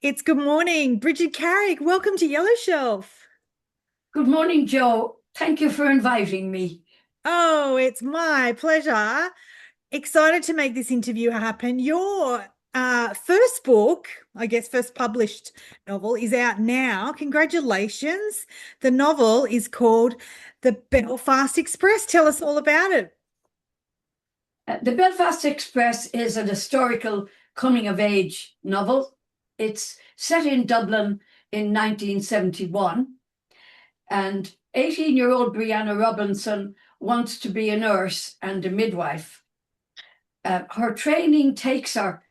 It's good morning, Brigid Carrick. Welcome to Yellow Shelf. Good morning, Joe. Thank you for inviting me. Oh, it's my pleasure. Excited to make this interview happen. Your first book, I guess, first published novel is out now. Congratulations. The novel is called The Belfast Express. Tell us all about it. The Belfast Express is an historical coming of age novel. It's set in Dublin in 1971, and 18-year-old Brianna Robinson wants to be a nurse and a midwife. Her training takes her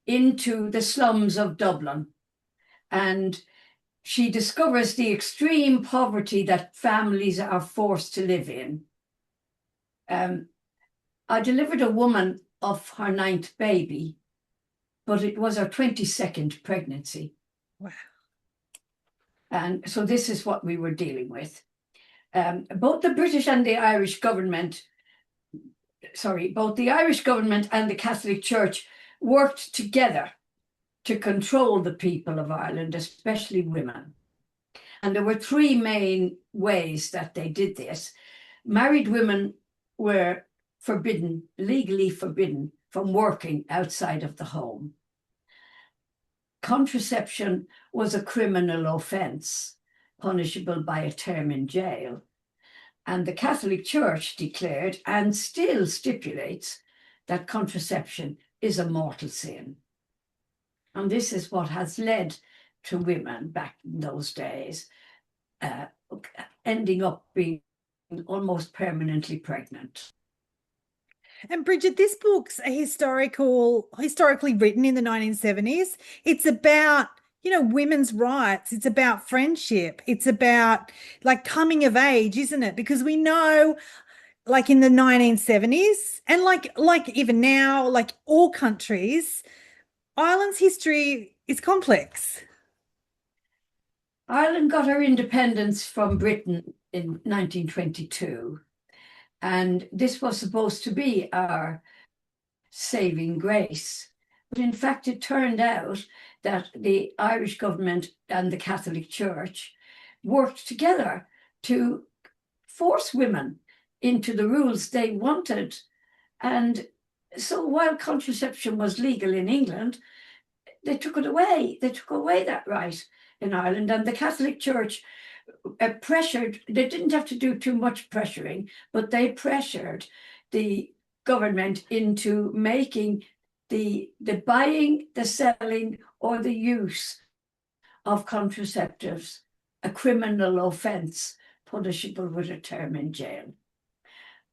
into the slums of Dublin, and she discovers the extreme poverty that families are forced to live in. I delivered a woman of her ninth baby, but it was her 22nd pregnancy. Wow. And so this is what we were dealing with. Both the British and the Irish government, both the Irish government and the Catholic Church worked together to control the people of Ireland, especially women. And there were three main ways that they did this. Married women were forbidden, legally forbidden, from working outside of the home. Contraception was a criminal offence, punishable by a term in jail. And the Catholic Church declared, and still stipulates, that contraception is a mortal sin. And this is what has led to women back in those days ending up being almost permanently pregnant. And Brigid, this book's a historically written in the 1970s. It's about, women's rights. It's about friendship. It's about like coming of age, isn't it? Because we know, like in the 1970s, and like even now, like all countries, Ireland's history is complex. Ireland got her independence from Britain in 1922, and this was supposed to be our saving grace. But in fact, it turned out that the Irish government and the Catholic Church worked together to force women into the rules they wanted. And so while contraception was legal in England, they took it away. They took away that right in Ireland. And the Catholic Church pressured, they didn't have to do too much pressuring, but they pressured the government into making the buying, the selling, or the use of contraceptives a criminal offence, punishable with a term in jail.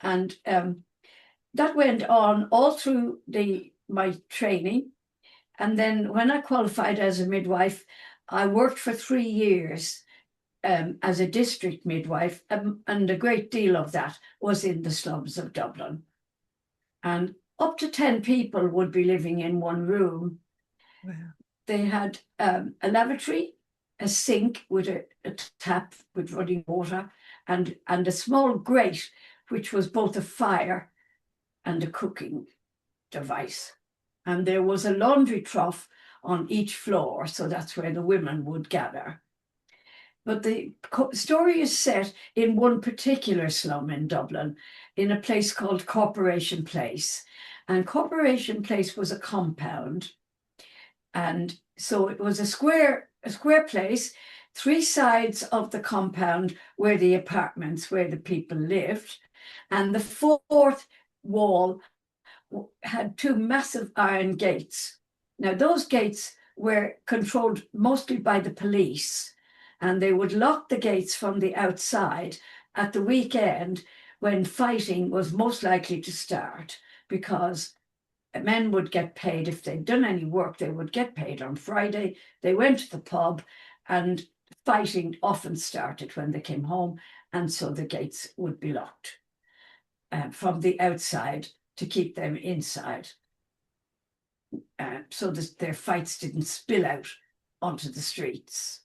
And that went on all through my training. And then when I qualified as a midwife, I worked for 3 years as a district midwife, and a great deal of that was in the slums of Dublin. And up to 10 people would be living in one room. Wow. They had a lavatory, a sink with a tap with running water, and a small grate, which was both a fire and a cooking device. And there was a laundry trough on each floor, so that's where the women would gather. But the story is set in one particular slum in Dublin, in a place called Corporation Place. And Corporation Place was a compound. And so it was a square place. 3 sides of the compound were the apartments where the people lived. And the 4th wall had 2 massive iron gates. Now, those gates were controlled mostly by the police, and they would lock the gates from the outside at the weekend when fighting was most likely to start, because men would get paid. If they'd done any work, they would get paid on Friday. They went to the pub, and fighting often started when they came home, and so the gates would be locked from the outside to keep them inside, so that their fights didn't spill out onto the streets.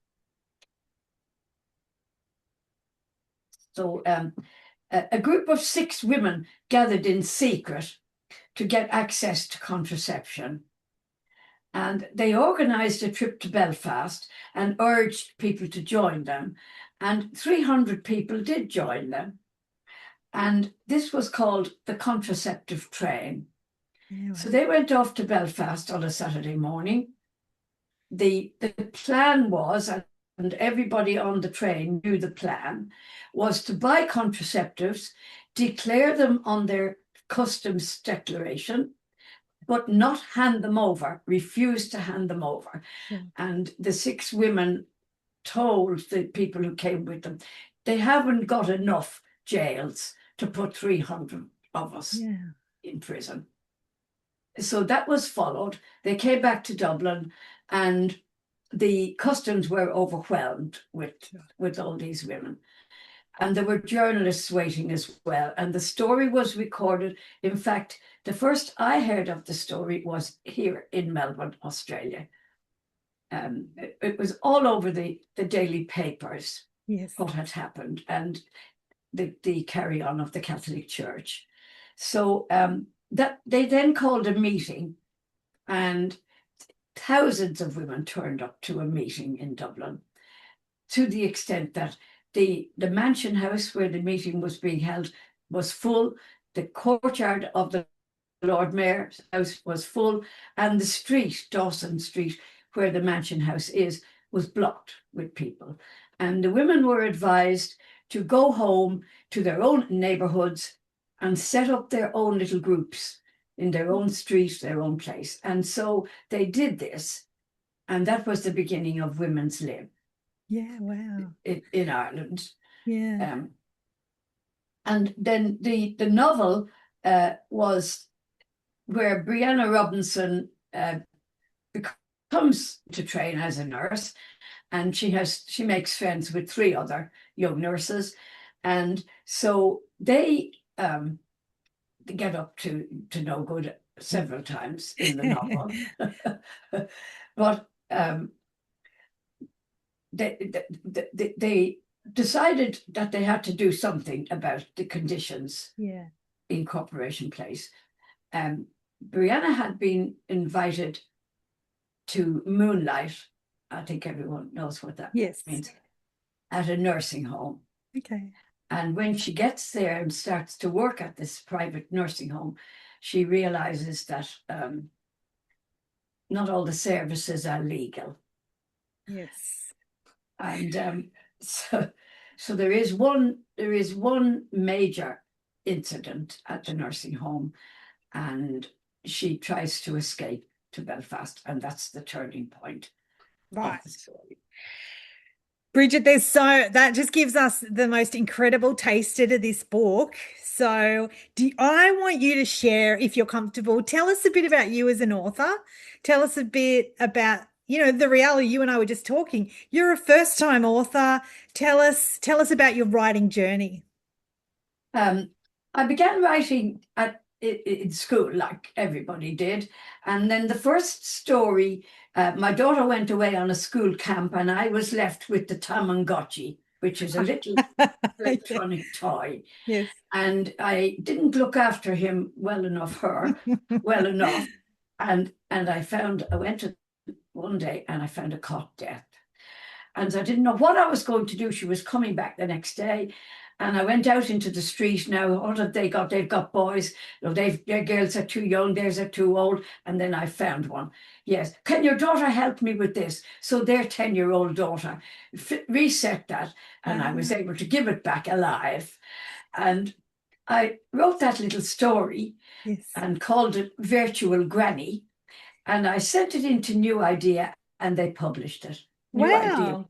So a group of 6 women gathered in secret to get access to contraception. And they organised a trip to Belfast and urged people to join them. And 300 people did join them. And this was called the contraceptive train. Yeah, So they went off to Belfast on a Saturday morning. The plan was, and everybody on the train knew the plan, was to buy contraceptives, declare them on their customs declaration, but not hand them over, refuse to hand them over. sure. And the 6 women told the people who came with them, they haven't got enough jails to put 300 of us in prison. So that was followed. They came back to Dublin, and the customs were overwhelmed with all these women. And there were journalists waiting as well. And the story was recorded. In fact, the first I heard of the story was here in Melbourne, Australia. It was all over the daily papers, what had happened, and the carry on of the Catholic Church. So that they then called a meeting, and thousands of women turned up to a meeting in Dublin, to the extent that the mansion house where the meeting was being held was full, the courtyard of the Lord Mayor's house was full, and the street, Dawson Street, where the mansion house is, was blocked with people. And the women were advised to go home to their own neighbourhoods and set up their own little groups in their own street, their own place. And so they did this, and that was the beginning of Women's Lib. Yeah, wow. In Ireland. Yeah. And then the novel was where Brianna Robinson comes to train as a nurse, and she makes friends with 3 other young nurses, and so they get up to no good several times in the novel. But they decided that they had to do something about the conditions in Corporation Place. Brianna had been invited to moonlight, I think everyone knows what that means, at a nursing home. Okay. And when she gets there and starts to work at this private nursing home, she realizes that not all the services are legal. Yes. And so there is one major incident at the nursing home, and she tries to escape to Belfast, and that's the turning point of the story. Brigid, that just gives us the most incredible taster to this book. So I want you to share, if you're comfortable, tell us a bit about you as an author. Tell us a bit about, the reality. You and I were just talking. You're a first-time author. Tell us about your writing journey. I began writing in school, like everybody did. And then the first story, my daughter went away on a school camp, and I was left with the Tamagotchi, which is a little electronic toy. Yes. And I didn't look after him well enough, And I went to one day and I found a cot death. And I didn't know what I was going to do. She was coming back the next day. And I went out into the street. Now, what have they got? They've got boys. Their girls are too young. Theirs are too old. And then I found one. Yes. Can your daughter help me with this? So their 10-year-old daughter reset that. And I was able to give it back alive. And I wrote that little story and called it Virtual Granny. And I sent it into New Idea, and they published it. New Idea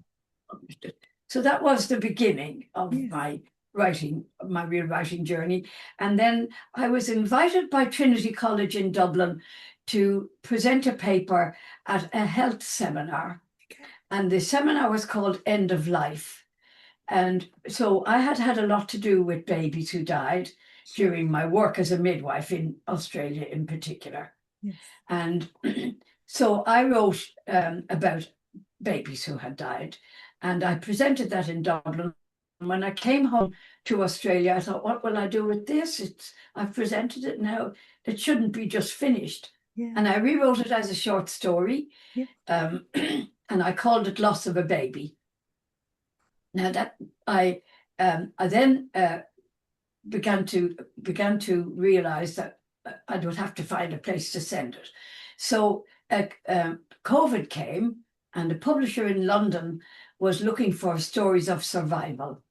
published it. So that was the beginning of my real writing journey. And then I was invited by Trinity College in Dublin to present a paper at a health seminar. And the seminar was called End of Life. And so I had a lot to do with babies who died during my work as a midwife in Australia in particular. And so I wrote about babies who had died, and I presented that in Dublin. When I came home to Australia, I thought, what will I do with this? I've presented it now. It shouldn't be just finished. Yeah. And I rewrote it as a short story, Yeah. and I called it Loss of a Baby. Now that I then began to realize that I would have to find a place to send it. So COVID came, and a publisher in London was looking for stories of survival,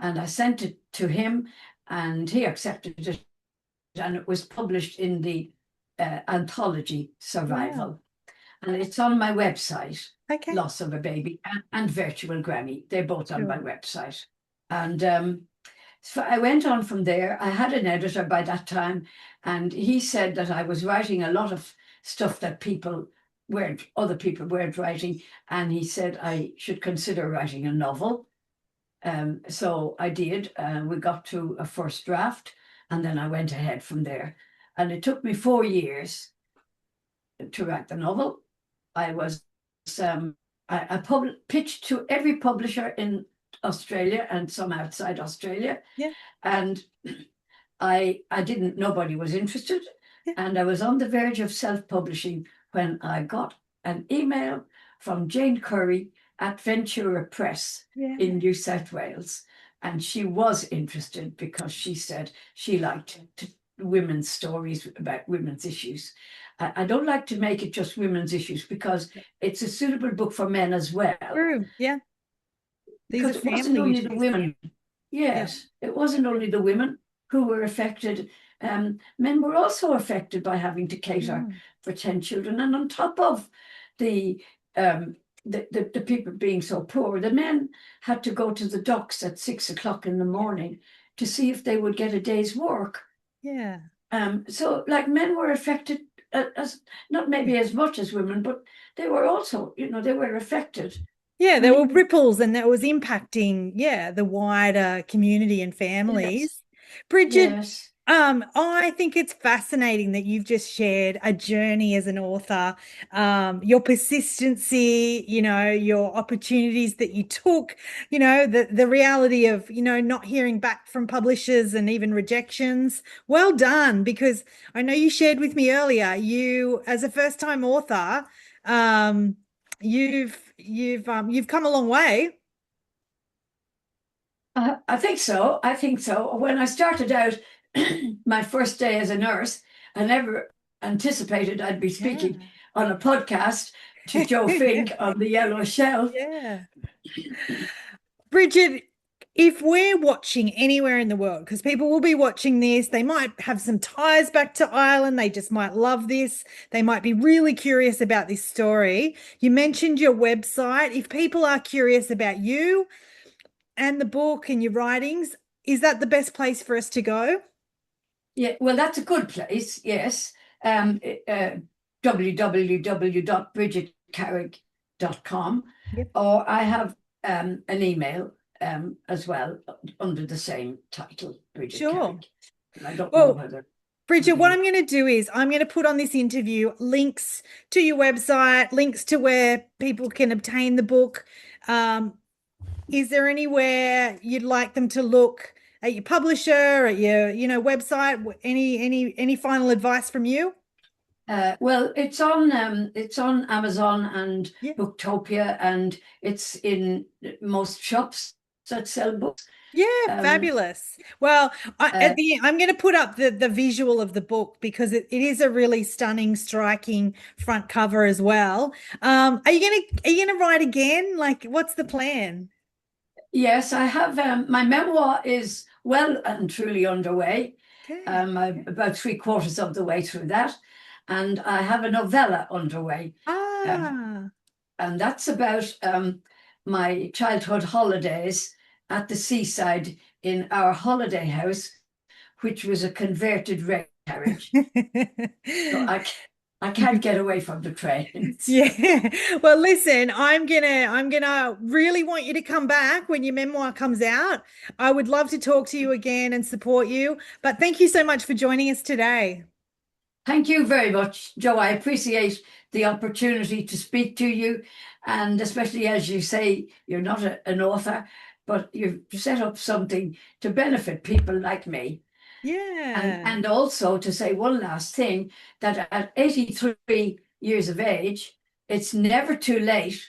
and I sent it to him, and he accepted it, and it was published in the anthology Wow. Survival, and it's on my website. Okay. Loss of a Baby and Virtual Granny. They're both on my Sure. website. And so I went on from there. I had an editor by that time, and he said that I was writing a lot of stuff that other people weren't writing. And he said I should consider writing a novel. So I did. We got to a first draft, and then I went ahead from there. And it took me 4 years to write the novel. I was I pitched to every publisher in Australia and some outside Australia, Yeah. and nobody was interested, Yeah. and I was on the verge of self-publishing when I got an email from Jane Curry at Ventura Press Yeah. in New South Wales, and she was interested because she said she liked women's stories about women's issues. I don't like to make it just women's issues because it's a suitable book for men as well. True. Yeah. These are Because it wasn't family only the issues. women. Yeah. Yes, it wasn't only the women who were affected. Men were also affected by having to cater Mm. for 10 children. And on top of the people being so poor, the men had to go to the docks at 6 o'clock in the morning to see if they would get a day's work. Yeah. So like men were affected as not maybe as much as women, but they were also, they were affected. Yeah, there And were ripples and that was impacting, yeah, the wider community and yes, families. Brigid, yes, I think it's fascinating that you've just shared a journey as an author, your persistency, your opportunities that you took, the reality of, not hearing back from publishers and even rejections. Well done, because I know you shared with me earlier, you as a first-time author, um, you've come a long way. I think so. I think so. When I started out, my first day as a nurse, I never anticipated I'd be speaking Yeah. on a podcast to Joe Fink on the Yellow Shelf. Yeah. Brigid, if we're watching anywhere in the world, because people will be watching this, they might have some ties back to Ireland. They just might love this. They might be really curious about this story. You mentioned your website. If people are curious about you and the book and your writings, is that the best place for us to go? Yeah, well, that's a good place. Yes. www.brigidcarrick.com, Yep. or I have an email as well under the same title, Brigid Sure. Carrick. And I don't know Well, whether Brigid, what somebody. I'm going to do is I'm going to put on this interview links to your website, links to where people can obtain the book. Is there anywhere you'd like them to look at your publisher, at your, website? Any final advice from you? Well, it's on Amazon and Yeah. Booktopia, and it's in most shops that sell books. Yeah, Um, fabulous. Well, uh, I'm going to put up the visual of the book because it is a really stunning, striking front cover as well. Are you gonna write again? Like, what's the plan? yes, I have. My memoir is well and truly underway. Okay. I'm about 3/4 of the way through that, and I have a novella underway, um, Ah, and that's about my childhood holidays at the seaside in our holiday house, which was a converted rail carriage. So I can't get away from the trains. yeah. Well, listen, I'm gonna really want you to come back when your memoir comes out. I would love to talk to you again and support you. But thank you so much for joining us today. Thank you very much, Joe. I appreciate the opportunity to speak to you. And especially as you say, you're not an author, but you've set up something to benefit people like me. Yeah. And also to say one last thing, that at 83 years of age, it's never too late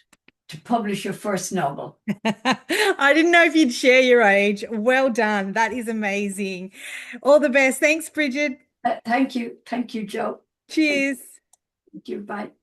to publish your first novel. I didn't know if you'd share your age. Well done. That is amazing. All the best. Thanks, Brigid. Thank you. Thank you, Joe. Thank Cheers. you. Bye.